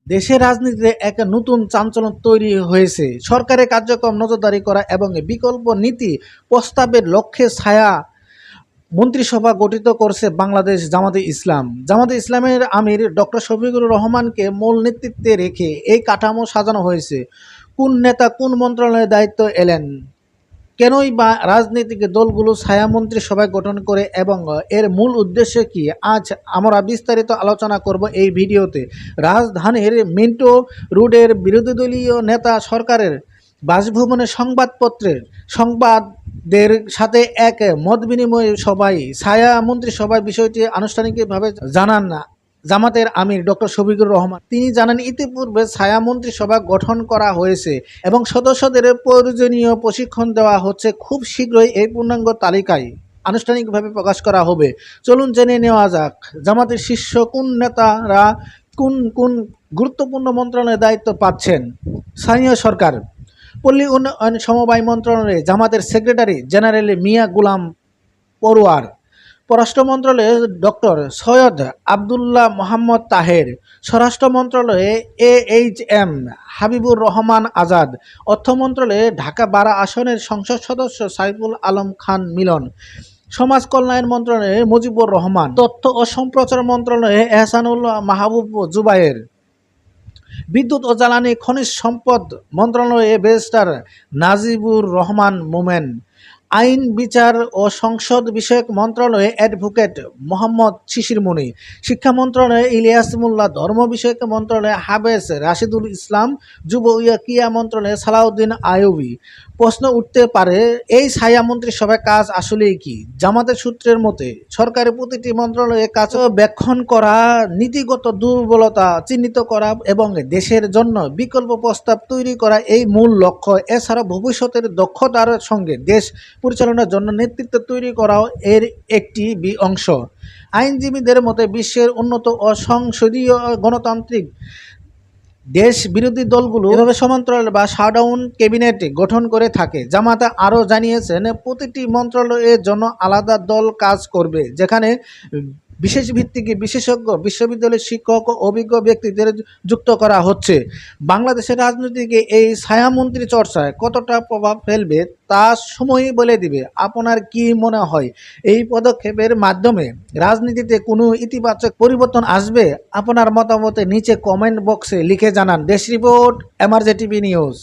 দেশের রাজনীতিতে এক নতুন চাঞ্চল্য তৈরি হয়েছে। সরকারের কার্যক্রম নজরদারি করা এবং বিকল্প নীতি প্রস্তাবের লক্ষ্যে ছায়া মন্ত্রিসভা গঠিত করছে বাংলাদেশ জামাতে ইসলাম। জামাতে ইসলামের আমির ডক্টর শফিকুর রহমানকে মূল নেতৃত্বে রেখে এই কাঠামো সাজানো হয়েছে। কোন নেতা কোন মন্ত্রণালয়ের দায়িত্ব এলেন, কেনই বা রাজনৈতিক দলগুলো ছায়া মন্ত্রিসভা গঠন করে এবং এর মূল উদ্দেশ্য কি, আজ আমরা বিস্তারিত আলোচনা করব এই ভিডিওতে। রাজধানীর মিন্টো রোডের বিরোধী দলীয় নেতা সরকারের বাসভবনে সংবাদদের সাথে এক মত বিনিময় সভায় ছায়া মন্ত্রিসভার বিষয়টি আনুষ্ঠানিকভাবে জানান জামাতের আমির ডক্টর শফিকুর রহমান। তিনি জানান, ইতিপূর্বে ছায়া মন্ত্রিসভা গঠন করা হয়েছে এবং সদস্যদের প্রয়োজনীয় প্রশিক্ষণ দেওয়া হচ্ছে। খুব শীঘ্রই এই পূর্ণাঙ্গ তালিকায় আনুষ্ঠানিকভাবে প্রকাশ করা হবে। চলুন জেনে নেওয়া যাক জামাতের শীর্ষ কোন নেতারা কোন কোন গুরুত্বপূর্ণ মন্ত্রণালয়ের দায়িত্ব পাচ্ছেন। স্থানীয় সরকার, পল্লী উন্নয়ন সমবায় মন্ত্রণালয়ে জামাতের সেক্রেটারি জেনারেল মিয়া গুলাম পরোয়ার, পররাষ্ট্র মন্ত্রণালয়ে ডক্টর সৈয়দ আবদুল্লাহ মোহাম্মদ তাহের, স্বরাষ্ট্র মন্ত্রণালয়ে AHM হাবিবুর রহমান আজাদ, অর্থ মন্ত্রণালয়ে ঢাকা 12 আসনের সংসদ সদস্য সাইফুল আলম খান মিলন, সমাজ কল্যাণ মন্ত্রণালয়ে মুজিবুর রহমান, তথ্য ও সম্প্রচার মন্ত্রণালয়ে এহসানুল মাহবুব জুবায়ের, বিদ্যুৎ ও জ্বালানি খনিজ সম্পদ মন্ত্রণালয়ে ব্যারিস্টার নাজিবুর রহমান মোমেন, আইন বিচার ও সংসদ বিষয়ক মন্ত্রণালয়ে অ্যাডভোকেট মোহাম্মদ শিশির মনি, শিক্ষা মন্ত্রণালয়ে ইলিয়াস মোল্লা, ধর্ম বিষয়ক মন্ত্রণালয়ে হাফেজ রাশিদুল ইসলাম, যুব ও ক্রীড়া মন্ত্রণালয়ে সালাউদ্দিন আইয়ুবী। প্রশ্ন উঠতে পারে, এই ছায়া মন্ত্রিসভার কাজ আসলেই কি? জামাতের সূত্রের মতে, সরকারের প্রতিটি মন্ত্রণালয়ের কাজ ব্যাখ্যান করা, নীতিগত দুর্বলতা চিহ্নিত করা এবং দেশের জন্য বিকল্প প্রস্তাব তৈরি করা এই মূল লক্ষ্য। এছাড়া ভবিষ্যতের দক্ষতার সঙ্গে দেশ পরিচালনার জন্য নেতৃত্ব তৈরি করাও এর একটি অংশ। আইনজীবীদের মতে, বিশ্বের উন্নত ও সংসদীয় গণতান্ত্রিক দেশ বিরোধী দলগুলো এভাবে সমান্তরাল বা শাটডাউন ক্যাবিনেট গঠন করে থাকে। জামাতা আরও জানিয়েছেন, প্রতিটি মন্ত্রণালয়ের জন্য আলাদা দল কাজ করবে, যেখানে বিশেষ ভিত্তিক বিশেষজ্ঞ, বিশ্ববিদ্যালয়ের শিক্ষক ও অভিজ্ঞ ব্যক্তিদের যুক্ত করা হচ্ছে। বাংলাদেশের রাজনীতিকে এই ছায়ামন্ত্রী চর্চায় কতটা প্রভাব ফেলবে তা সময়ই বলে দিবে। আপনার কি মনে হয়, এই পদক্ষেপের মাধ্যমে রাজনীতিতে কোনো ইতিবাচক পরিবর্তন আসবে? আপনার মতামতে নিচে কমেন্ট বক্সে লিখে জানান। দেশ রিপোর্ট, MRJ টিভি নিউজ।